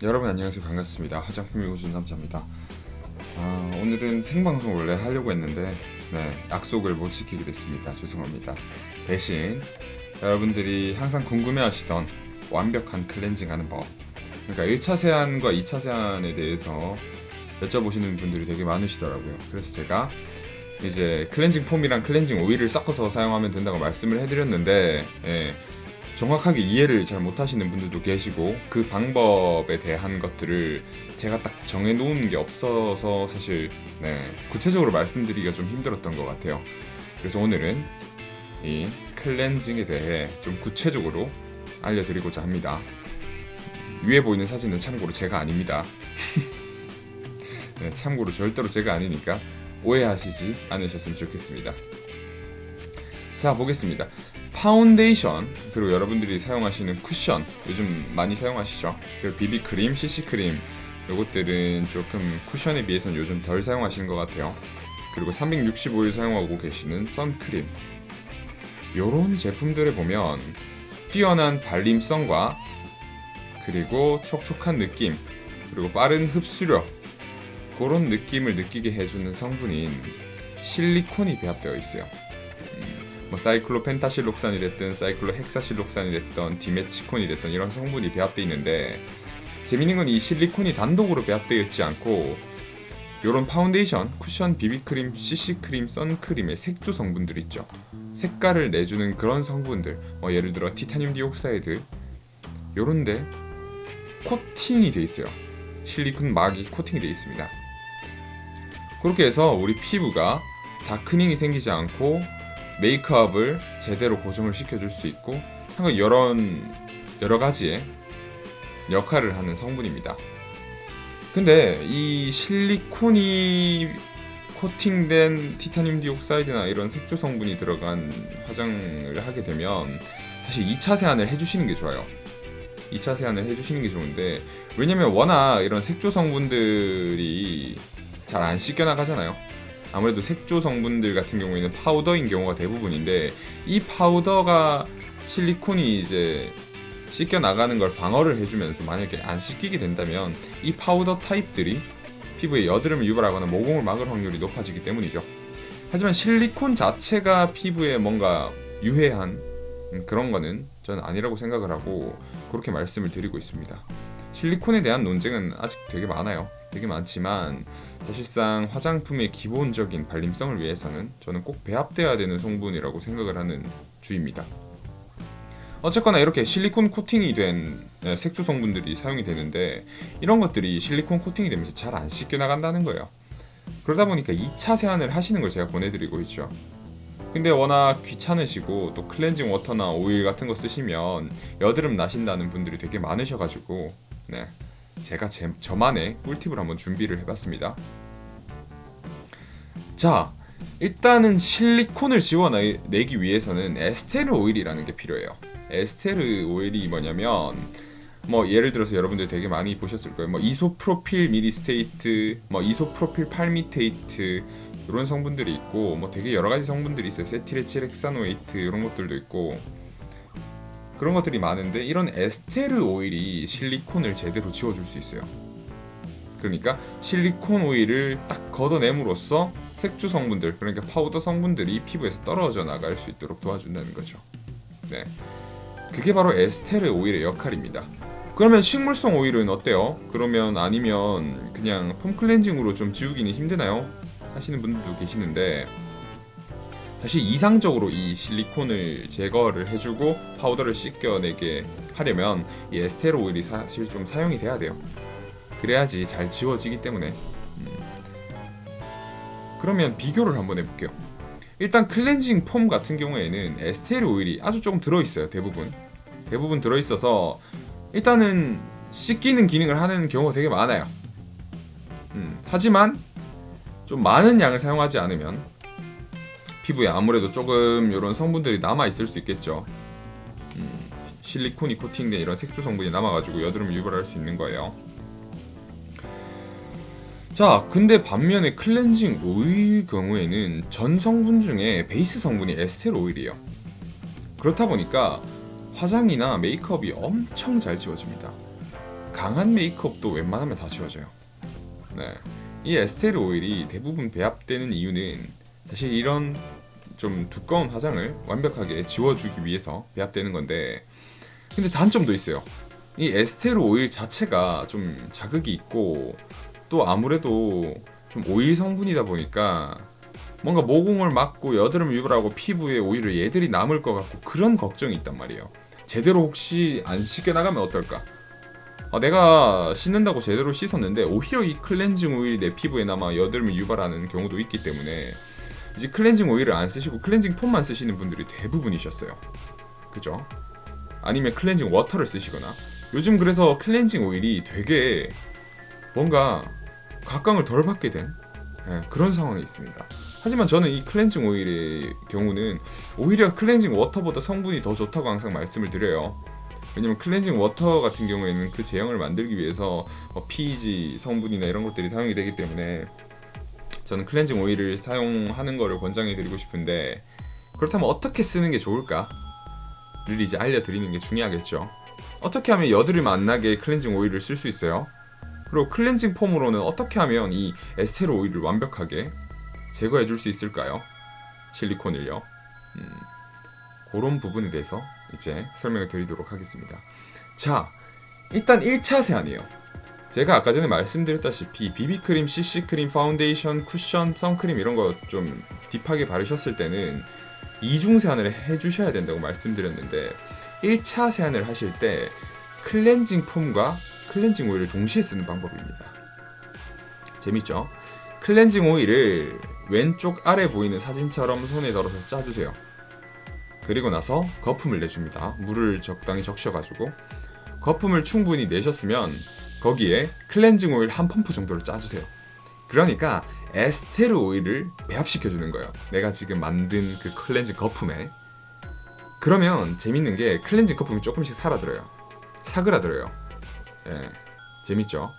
여러분 안녕하세요. 반갑습니다. 화장품이 우준 남자입니다. 오늘은 생방송 원래 하려고 했는데 약속을 못 지키게 됐습니다. 죄송합니다. 대신 여러분들이 항상 궁금해하시던 완벽한 클렌징하는 법, 그러니까 1차 세안과 2차 세안에 대해서 여쭤보시는 분들이 되게 많으시더라고요. 그래서 제가 이제 클렌징 폼이랑 클렌징 오일을 섞어서 사용하면 된다고 말씀을 해드렸는데, 정확하게 이해를 잘 못하시는 분들도 계시고, 그 방법에 대한 것들을 제가 딱 정해놓은 게 없어서 사실 구체적으로 말씀드리기가 좀 힘들었던 것 같아요. 그래서 오늘은 이 클렌징에 대해 좀 구체적으로 알려드리고자 합니다. 위에 보이는 사진은 참고로 제가 아닙니다. 참고로 절대로 제가 아니니까 오해하시지 않으셨으면 좋겠습니다. 자, 보겠습니다. 파운데이션, 그리고 여러분들이 사용하시는 쿠션, 요즘 많이 사용하시죠? 그리고 비비크림, CC크림, 요것들은 조금 쿠션에 비해서는 요즘 덜 사용하시는 것 같아요. 그리고 365일 사용하고 계시는 선크림, 요런 제품들을 보면 뛰어난 발림성과 그리고 촉촉한 느낌, 그리고 빠른 흡수력, 그런 느낌을 느끼게 해주는 성분인 실리콘이 배합되어 있어요. 사이클로펜타실록산이 됐든 사이클로헥사실록산이 됐든 디메치콘이 됐든 이런 성분이 배합되어 있는데, 재밌는 건 이 실리콘이 단독으로 배합되어 있지 않고 이런 파운데이션, 쿠션, 비비크림, CC크림, 선크림의 색조 성분들 있죠. 색깔을 내주는 그런 성분들, 예를 들어 티타늄 디옥사이드, 요런데 코팅이 돼 있어요. 실리콘 막이 코팅이 돼 있습니다. 그렇게 해서 우리 피부가 다크닝이 생기지 않고 메이크업을 제대로 고정을 시켜줄 수 있고, 여러 가지의 역할을 하는 성분입니다. 근데 이 실리콘이 코팅된 티타늄 디옥사이드나 이런 색조 성분이 들어간 화장을 하게 되면 사실 2차 세안을 해주시는 게 좋아요. 2차 세안을 해주시는 게 좋은데, 왜냐면 워낙 이런 색조 성분들이 잘 안 씻겨나가잖아요. 아무래도 색조 성분들 같은 경우에는 파우더인 경우가 대부분인데, 이 파우더가 실리콘이 이제 씻겨 나가는 걸 방어를 해주면서 만약에 안 씻기게 된다면 이 파우더 타입들이 피부에 여드름을 유발하거나 모공을 막을 확률이 높아지기 때문이죠. 하지만 실리콘 자체가 피부에 뭔가 유해한 그런 거는 저는 아니라고 생각을 하고 그렇게 말씀을 드리고 있습니다. 실리콘에 대한 논쟁은 아직 되게 많아요. 되게 많지만 사실상 화장품의 기본적인 발림성을 위해서는 저는 꼭 배합돼야 되는 성분이라고 생각을 하는 주의입니다. 어쨌거나 이렇게 실리콘 코팅이 된 색조 성분들이 사용이 되는데, 이런 것들이 실리콘 코팅이 되면서 잘 안 씻겨 나간다는 거예요. 그러다 보니까 2차 세안을 하시는 걸 제가 보내드리고 있죠. 근데 워낙 귀찮으시고 또 클렌징 워터나 오일 같은 거 쓰시면 여드름 나신다는 분들이 되게 많으셔가지고 제가 저만의 꿀팁을 한번 준비를 해봤습니다. 자, 일단은 실리콘을 지워내기 위해서는 에스테르 오일이라는 게 필요해요. 에스테르 오일이 뭐냐면, 예를 들어서 여러분들 되게 많이 보셨을 거예요. 이소프로필 미리스테이트, 이소프로필 팔미테이트, 이런 성분들이 있고 되게 여러 가지 성분들이 있어요. 세틸에틸헥사노에이트 이런 것들도 있고, 그런 것들이 많은데 이런 에스테르 오일이 실리콘을 제대로 지워줄 수 있어요. 그러니까 실리콘 오일을 딱 걷어냄으로써 색조 성분들, 그러니까 파우더 성분들이 피부에서 떨어져 나갈 수 있도록 도와준다는 거죠. 그게 바로 에스테르 오일의 역할입니다. 그러면 식물성 오일은 어때요? 그러면 아니면 그냥 폼 클렌징으로 좀 지우기는 힘드나요? 하시는 분들도 계시는데, 사실 이상적으로 이 실리콘을 제거를 해주고 파우더를 씻겨내게 하려면 이 에스테르 오일이 사실 좀 사용이 돼야 돼요. 그래야지 잘 지워지기 때문에. 그러면 비교를 한번 해볼게요. 일단 클렌징 폼 같은 경우에는 에스테르 오일이 아주 조금 들어있어요. 대부분 들어있어서 일단은 씻기는 기능을 하는 경우가 되게 많아요. 하지만 좀 많은 양을 사용하지 않으면 피부에 아무래도 조금 이런 성분들이 남아있을 수 있겠죠. 실리콘이 코팅된 이런 색조 성분이 남아가지고 여드름을 유발할 수 있는 거예요. 자, 근데 반면에 클렌징 오일 경우에는 전 성분 중에 베이스 성분이 에스테르 오일이에요. 그렇다 보니까 화장이나 메이크업이 엄청 잘 지워집니다. 강한 메이크업도 웬만하면 다 지워져요. 네. 이 에스테르 오일이 대부분 배합되는 이유는 사실 이런 좀 두꺼운 화장을 완벽하게 지워주기 위해서 배합되는 건데, 근데 단점도 있어요. 이 에스테르 오일 자체가 좀 자극이 있고 또 아무래도 좀 오일 성분이다 보니까 뭔가 모공을 막고 여드름 유발하고 피부에 오히려 얘들이 남을 것 같고 그런 걱정이 있단 말이에요. 제대로 혹시 안 씻겨 나가면 어떨까? 내가 씻는다고 제대로 씻었는데 오히려 이 클렌징 오일이 내 피부에 남아 여드름을 유발하는 경우도 있기 때문에 이제 클렌징 오일을 안 쓰시고 클렌징 폼만 쓰시는 분들이 대부분이셨어요. 그죠? 아니면 클렌징 워터를 쓰시거나. 요즘 그래서 클렌징 오일이 되게 뭔가 각광을 덜 받게 된 그런 상황이 있습니다. 하지만 저는 이 클렌징 오일의 경우는 오히려 클렌징 워터보다 성분이 더 좋다고 항상 말씀을 드려요. 왜냐면 클렌징 워터 같은 경우에는 그 제형을 만들기 위해서 PEG 성분이나 이런 것들이 사용이 되기 때문에 저는 클렌징 오일을 사용하는 거를 권장해 드리고 싶은데, 그렇다면 어떻게 쓰는 게 좋을까를 이제 알려드리는 게 중요하겠죠. 어떻게 하면 여드름 안 나게 클렌징 오일을 쓸 수 있어요? 그리고 클렌징 폼으로는 어떻게 하면 이 에스테르 오일을 완벽하게 제거해 줄 수 있을까요? 실리콘을요. 그런 부분에 대해서 이제 설명을 드리도록 하겠습니다. 자, 일단 1차 세안이에요. 제가 아까 전에 말씀드렸다시피 비비크림, CC크림, 파운데이션, 쿠션, 선크림 이런 거 좀 딥하게 바르셨을 때는 이중 세안을 해주셔야 된다고 말씀드렸는데, 1차 세안을 하실 때 클렌징 폼과 클렌징 오일을 동시에 쓰는 방법입니다. 재밌죠? 클렌징 오일을 왼쪽 아래 보이는 사진처럼 손에 덜어서 짜주세요. 그리고 나서 거품을 내줍니다. 물을 적당히 적셔가지고 거품을 충분히 내셨으면 거기에 클렌징 오일 한 펌프 정도를 짜주세요. 그러니까 에스테르 오일을 배합시켜주는 거예요. 내가 지금 만든 그 클렌징 거품에. 그러면 재밌는 게 클렌징 거품이 조금씩 사그라들어요. 예, 재밌죠?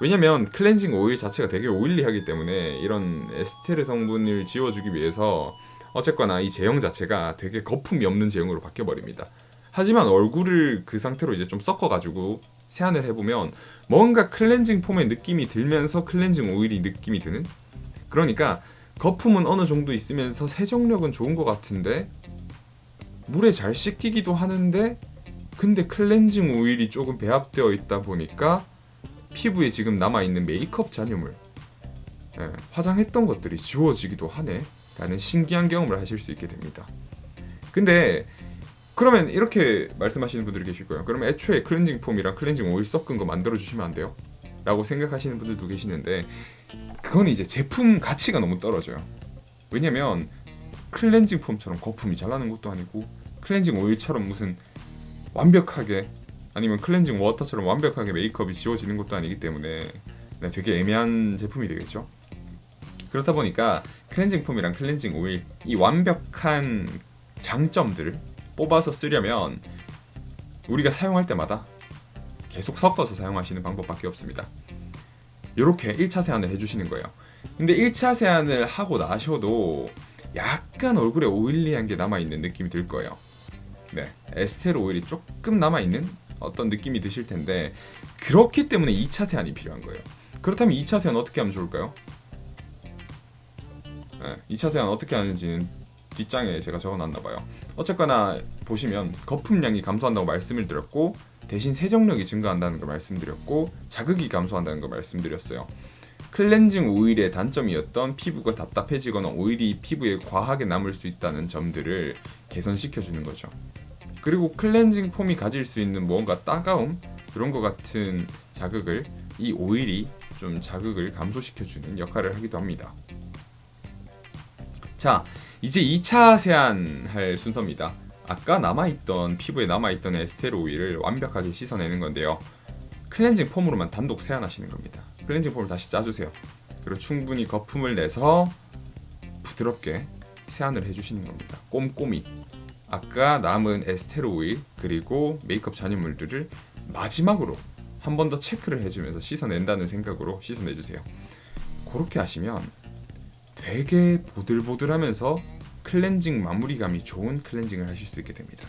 왜냐면 클렌징 오일 자체가 되게 오일리하기 때문에 이런 에스테르 성분을 지워주기 위해서 어쨌거나 이 제형 자체가 되게 거품이 없는 제형으로 바뀌어버립니다. 하지만 얼굴을 그 상태로 이제 좀 섞어가지고 세안을 해보면 뭔가 클렌징 폼의 느낌이 들면서 클렌징 오일이 느낌이 드는? 그러니까 거품은 어느 정도 있으면서 세정력은 좋은 것 같은데 물에 잘 씻기기도 하는데 근데 클렌징 오일이 조금 배합되어 있다 보니까 피부에 지금 남아있는 메이크업 잔여물, 화장했던 것들이 지워지기도 하네 라는 신기한 경험을 하실 수 있게 됩니다. 근데 그러면 이렇게 말씀하시는 분들이 계실 거예요. 그러면 애초에 클렌징 폼이랑 클렌징 오일 섞은 거 만들어 주시면 안 돼요? 라고 생각하시는 분들도 계시는데, 그건 이제 제품 가치가 너무 떨어져요. 왜냐면 클렌징 폼처럼 거품이 잘 나는 것도 아니고 클렌징 오일처럼 무슨 완벽하게 아니면 클렌징 워터처럼 완벽하게 메이크업이 지워지는 것도 아니기 때문에 되게 애매한 제품이 되겠죠. 그렇다 보니까 클렌징 폼이랑 클렌징 오일, 이 완벽한 장점들을 뽑아서 쓰려면 우리가 사용할 때마다 계속 섞어서 사용하시는 방법밖에 없습니다. 이렇게 1차 세안을 해주시는 거예요. 근데 1차 세안을 하고 나셔도 약간 얼굴에 오일리한 게 남아있는 느낌이 들 거예요. 네, 에스테르 오일이 조금 남아있는 어떤 느낌이 드실 텐데, 그렇기 때문에 2차 세안이 필요한 거예요. 그렇다면 2차 세안 어떻게 하면 좋을까요? 2차 세안 어떻게 하는지는 뒷장에 제가 적어놨나봐요. 어쨌거나 보시면 거품량이 감소한다고 말씀을 드렸고, 대신 세정력이 증가한다는 걸 말씀드렸고, 자극이 감소한다는 걸 말씀드렸어요. 클렌징 오일의 단점이었던 피부가 답답해지거나 오일이 피부에 과하게 남을 수 있다는 점들을 개선시켜주는 거죠. 그리고 클렌징 폼이 가질 수 있는 뭔가 따가움, 그런 것 같은 자극을 이 오일이 좀 자극을 감소시켜주는 역할을 하기도 합니다. 자, 이제 2차 세안할 순서입니다. 아까 남아있던 피부에 남아있던 에스테르 오일을 완벽하게 씻어내는 건데요. 클렌징 폼으로만 단독 세안하시는 겁니다. 클렌징 폼을 다시 짜주세요. 그리고 충분히 거품을 내서 부드럽게 세안을 해주시는 겁니다. 꼼꼼히. 아까 남은 에스테르 오일 그리고 메이크업 잔여물들을 마지막으로 한 번 더 체크를 해주면서 씻어낸다는 생각으로 씻어내주세요. 그렇게 하시면 되게 보들보들하면서 클렌징 마무리감이 좋은 클렌징을 하실 수 있게 됩니다.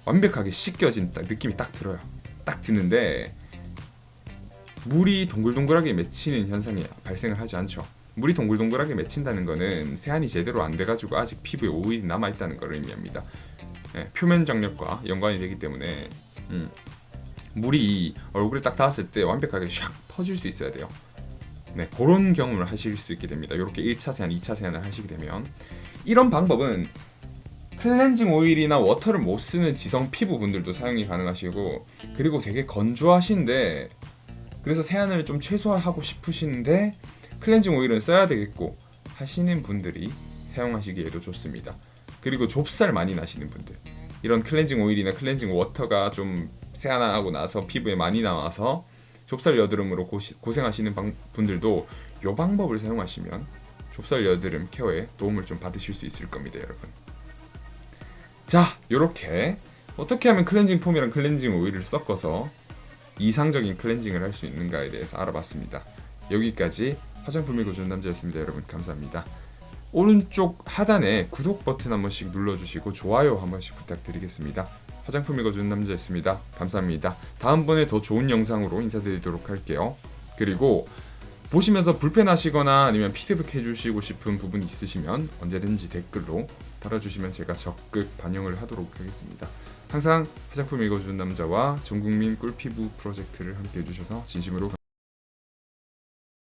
완벽하게 씻겨진 느낌이 딱 들어요. 딱 드는데 물이 동글동글하게 맺히는 현상이 발생을 하지 않죠. 물이 동글동글하게 맺힌다는 거는 세안이 제대로 안 돼가지고 아직 피부에 오일이 남아있다는 걸 의미합니다. 표면 장력과 연관이 되기 때문에 물이 얼굴에 딱 닿았을 때 완벽하게 샥 퍼질 수 있어야 돼요. 그런 경험을 하실 수 있게 됩니다. 이렇게 1차 세안, 2차 세안을 하시게 되면 이런 방법은 클렌징 오일이나 워터를 못 쓰는 지성 피부분들도 사용이 가능하시고, 그리고 되게 건조하신데 그래서 세안을 좀 최소화하고 싶으신데 클렌징 오일은 써야 되겠고 하시는 분들이 사용하시기에도 좋습니다. 그리고 좁쌀 많이 나시는 분들, 이런 클렌징 오일이나 클렌징 워터가 좀 세안하고 나서 피부에 많이 나와서 좁쌀 여드름으로 고생하시는 분들도 이 방법을 사용하시면 좁쌀 여드름 케어에 도움을 좀 받으실 수 있을 겁니다, 여러분. 자, 요렇게 어떻게 하면 클렌징 폼이랑 클렌징 오일을 섞어서 이상적인 클렌징을 할 수 있는가에 대해서 알아봤습니다. 여기까지 화장품 밀고 주는 남자였습니다. 여러분 감사합니다. 오른쪽 하단에 구독 버튼 한 번씩 눌러주시고 좋아요 한 번씩 부탁드리겠습니다. 화장품 읽어주는 남자였습니다. 감사합니다. 다음번에 더 좋은 영상으로 인사드리도록 할게요. 그리고 보시면서 불편하시거나 아니면 피드백 해주시고 싶은 부분이 있으시면 언제든지 댓글로 달아주시면 제가 적극 반영을 하도록 하겠습니다. 항상 화장품 읽어주는 남자와 전국민 꿀피부 프로젝트를 함께 해주셔서 진심으로